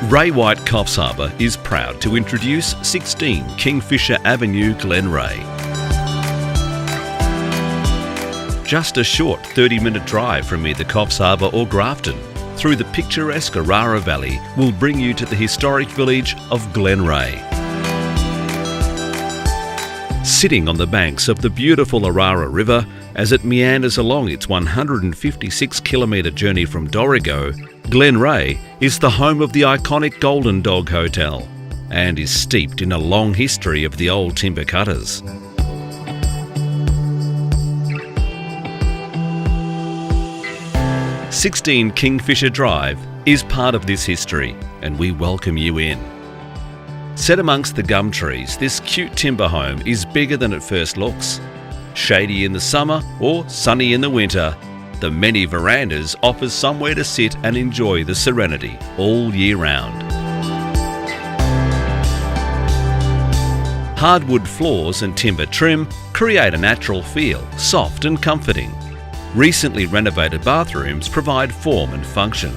RWCH Coffs Harbour is proud to introduce 16 Kingfisher Avenue, Glenreagh. Just a short 30-minute drive from either Coffs Harbour or Grafton, through the picturesque Orara Valley will bring you to the historic village of Glenreagh. Sitting on the banks of the beautiful Orara River as it meanders along its 156-kilometre journey from Dorrigo, Glenreagh is the home of the iconic Golden Dog Hotel and is steeped in a long history of the old timber cutters. "16 Kingfisher Drive is part of this history, and we welcome you in. Set amongst the gum trees, this cute timber home is bigger than it first looks. Shady in the summer or sunny in the winter, the many verandas offers somewhere to sit and enjoy the serenity all year round. Hardwood floors and timber trim create a natural feel, soft and comforting. Recently renovated bathrooms provide form and function.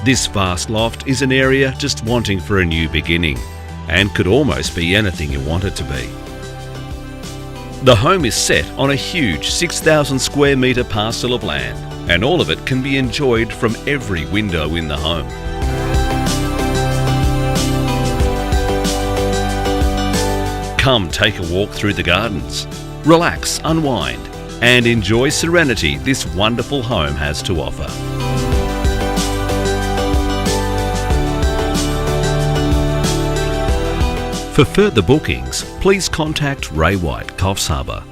This vast loft is an area just wanting for a new beginning, and could almost be anything you want it to be. The home is set on a huge 6,000 square metre parcel of land, and all of it can be enjoyed from every window in the home. Come take a walk through the gardens, relax, unwind, and enjoy serenity this wonderful home has to offer. For further bookings, please contact RWCH Coffs Harbour.